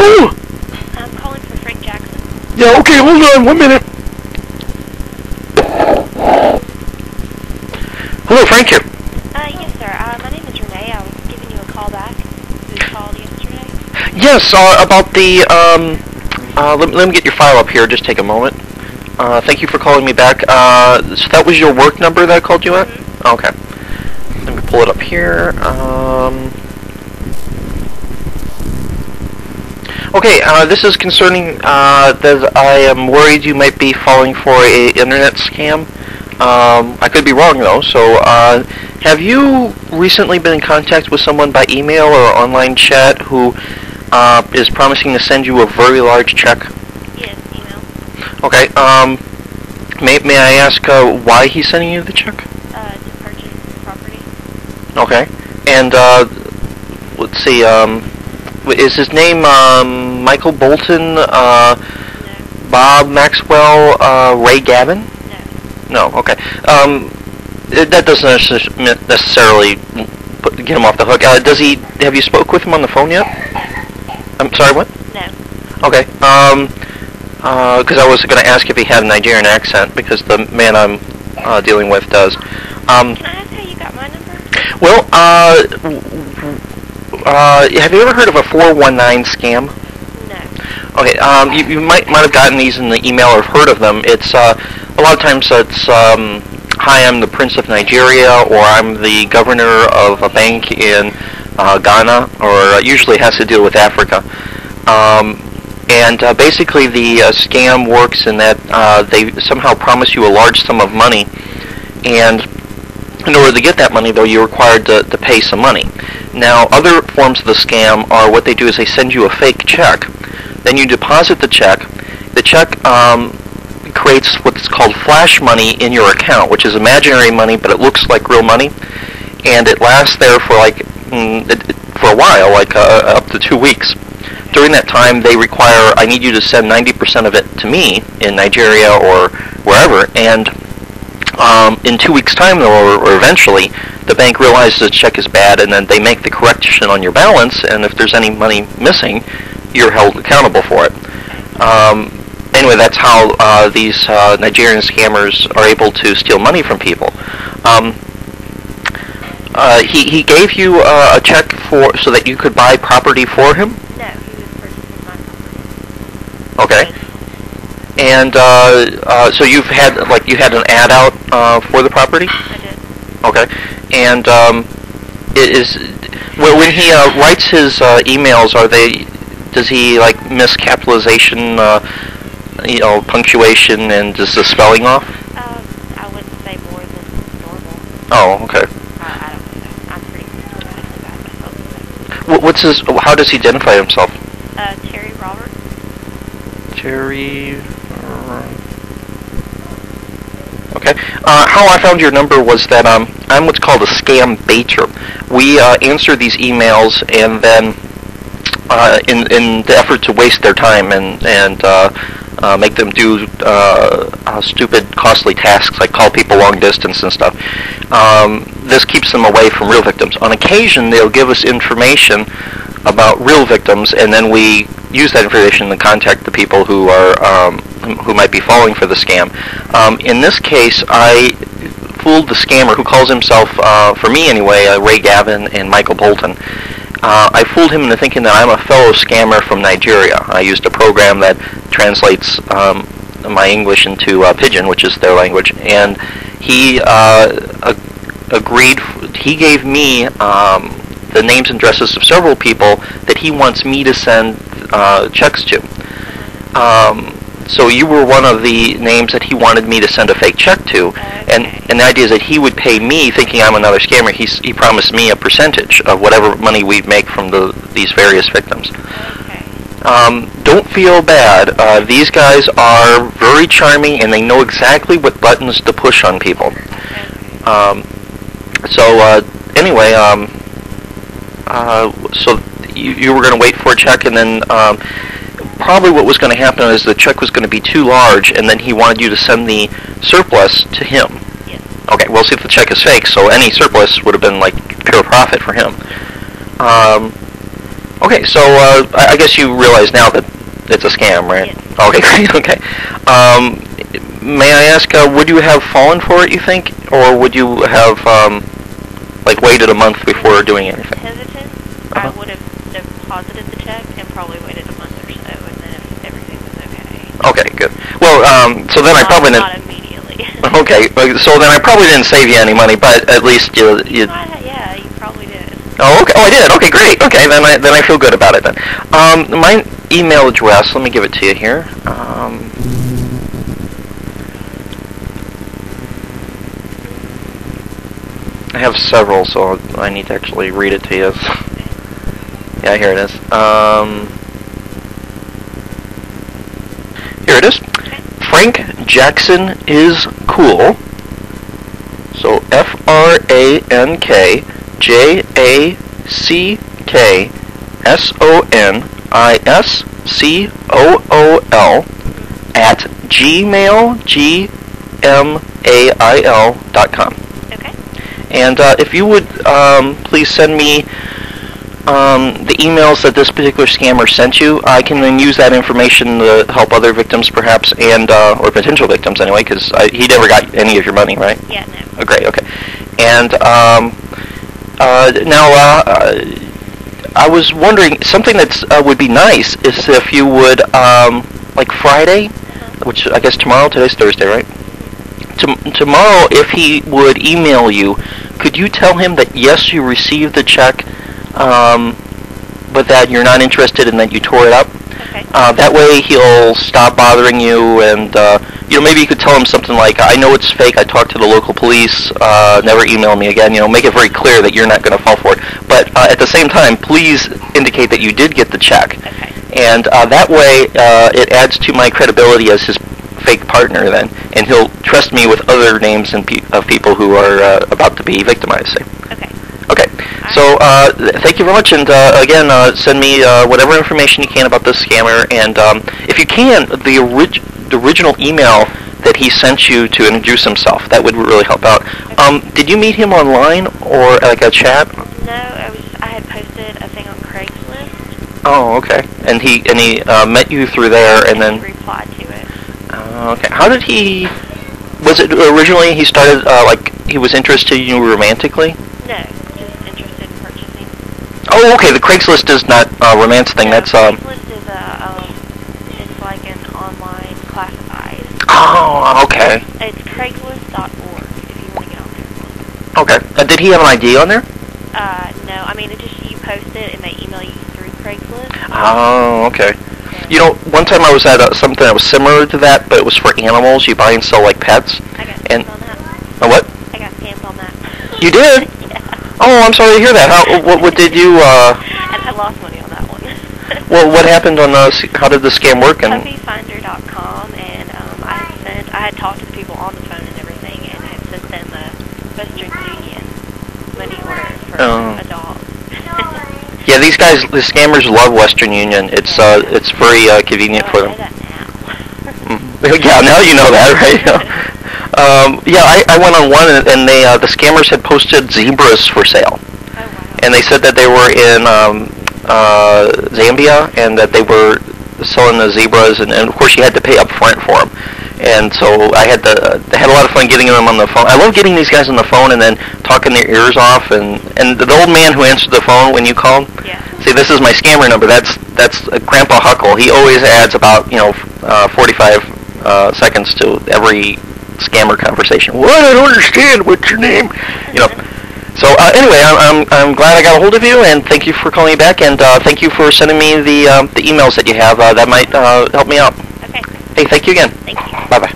Hello? I'm calling for Frank Jackson. Yeah, okay, hold on 1 minute. Hello, Frank here. Yes, sir. My name is Renee. I was giving you a call back. You called yesterday? Yes, about the, let me get your file up here, just take a moment. Thank you for calling me back. So that was your work number that I called you at? Mm-hmm. Okay. Let me pull it up here. Okay, this is concerning that I am worried you might be falling for a internet scam. I could be wrong though, so have you recently been in contact with someone by email or online chat who is promising to send you a very large check? Yes, email. Okay, may I ask why he's sending you the check? To purchase property. Okay, and let's see, is his name Michael Bolton, No. Bob Maxwell, Ray Gavin? No. No, okay. That doesn't necessarily get him off the hook. Have you spoke with him on the phone yet? I'm sorry, what? No. Okay, because I was going to ask if he had a Nigerian accent, because the man I'm dealing with does. Can I ask how you got my number? Well, have you ever heard of a 419 scam? No. Okay, you might have gotten these in the email or heard of them. It's a lot of times it's hi, I'm the Prince of Nigeria, or I'm the governor of a bank in Ghana, or usually has to deal with Africa. And basically the scam works in that they somehow promise you a large sum of money, and in order to get that money, though, you're required to pay some money. Now, other forms of the scam are what they do is they send you a fake check. Then you deposit the check. The check creates what's called flash money in your account, which is imaginary money, but it looks like real money, and it lasts there for for a while, like up to 2 weeks. During that time, they require, I need you to send 90% of it to me in Nigeria or wherever, and in 2 weeks' time, or eventually, the bank realizes the check is bad, and then they make the correction on your balance, and if there's any money missing, you're held accountable for it. Anyway, that's how these Nigerian scammers are able to steal money from people. He gave you a check so that you could buy property for him? No, he was purchasing my property. Okay. And so you had an ad out for the property? I did. Okay. And when he writes his emails, does he miss capitalization, punctuation, and does the spelling off? I wouldn't say more than normal. Oh, okay. I don't know. I'm pretty grammatically bad myself. What's his? How does he identify himself? Terry Robert. Terry. Okay. How I found your number was that I'm what's called a scam baiter. We answer these emails, and then in the effort to waste their time and make them do stupid, costly tasks like call people long distance and stuff, this keeps them away from real victims. On occasion, they'll give us information about real victims, and then we use that information to contact the people who are who might be falling for the scam. In this case, I fooled the scammer, who calls himself, for me anyway, Ray Gavin and Michael Bolton. I fooled him into thinking that I'm a fellow scammer from Nigeria. I used a program that translates my English into Pidgin, which is their language, and he agreed. He gave me the names and addresses of several people that he wants me to send checks to. So you were one of the names that he wanted me to send a fake check to, and the idea is that he would pay me, thinking I'm another scammer. He promised me a percentage of whatever money we'd make from these various victims. Okay. Don't feel bad. These guys are very charming, and they know exactly what buttons to push on people. Anyway, so you were going to wait for a check, and then probably what was going to happen is the check was going to be too large, and then he wanted you to send the surplus to him. Yes. Okay, we'll see if the check is fake, so any surplus would have been like pure profit for him. Okay, so I guess you realize now that it's a scam, right? Yes. Okay, great. Okay. May I ask, would you have fallen for it, you think, or would you have like waited a month before doing anything? Hesitant, Uh-huh. I would have deposited the check and probably waited a month or so, and then if everything was okay. Okay, good. Well, so then I probably Not didn't. immediately. Okay, so then I probably didn't save you any money, but at least you. Yeah, you probably did. Oh, okay. Oh, I did. Okay, great. Okay, then I feel good about it then. My email address. Let me give it to you here. I have several, so I need to actually read it to you. Yeah, here it is. Here it is. Okay. Frank Jackson is cool. So FrankJacksonIscool at gmail.com. Okay. And if you would please send me the emails that this particular scammer sent you, I can then use that information to help other victims, perhaps, and or potential victims anyway, because he never got any of your money, right? Yeah, no. Oh, great. Okay. And now I was wondering, something that would be nice is if you would like Friday, which I guess tomorrow. Today's Thursday, right? Tomorrow, if he would email you, could you tell him that yes, you received the check, but that you're not interested and that you tore it up? Okay. That way he'll stop bothering you, and maybe you could tell him something like, I know it's fake, I talked to the local police, never email me again. Make it very clear that you're not going to fall for it. But at the same time, please indicate that you did get the check. Okay. And that way it adds to my credibility as his fake partner then, and he'll trust me with other names and of people who are about to be victimized. Say. Okay. Okay. So thank you very much, and again, send me whatever information you can about this scammer, and if you can, the original email that he sent you to introduce himself. That would really help out. Okay. Did you meet him online or like a chat? No, I had posted a thing on Craigslist. Oh, okay. And he met you through there, and then he replied to it. okay. How did he? Was it originally he started like he was interested in you romantically? No, just interested in purchasing. Oh, okay. The Craigslist is not a romance thing. No, That's Craigslist is it's like an online classified. Oh, okay. It's Craigslist.org if you want to get on there. Okay. Did he have an ID on there? No. I mean, it just you post it and they email you through Craigslist. Oh, okay. One time I was at something that was similar to that, but it was for animals. You buy and sell like pets. I got And scammed on that. What? I got scammed on that. You did? Yeah. Oh, I'm sorry to hear that. What did you? And I lost money on that one. Well, what happened on how did the scam work? And Puppyfinder.com, and I had talked to the people on the phone and everything, and had sent them a Western Union money order for a dog. yeah, the scammers love Western Union. It's very convenient for them. I know that now. Yeah, now you know that, right? Yeah, I went on one, and they the scammers had posted zebras for sale, Oh, wow. and they said that they were in Zambia, and that they were selling the zebras, and of course you had to pay up front for them. And so I had a lot of fun getting them on the phone. I love getting these guys on the phone and then talking their ears off. And the old man who answered the phone when you called, Yeah. see, this is my scammer number. That's Grandpa Huckle. He always adds about 45 seconds to every scammer conversation. What? I don't understand. What's your name? So anyway, I'm glad I got a hold of you, and thank you for calling me back, and thank you for sending me the emails that you have. That might help me out. Okay. Hey, thank you again. Thank you. Bye-bye.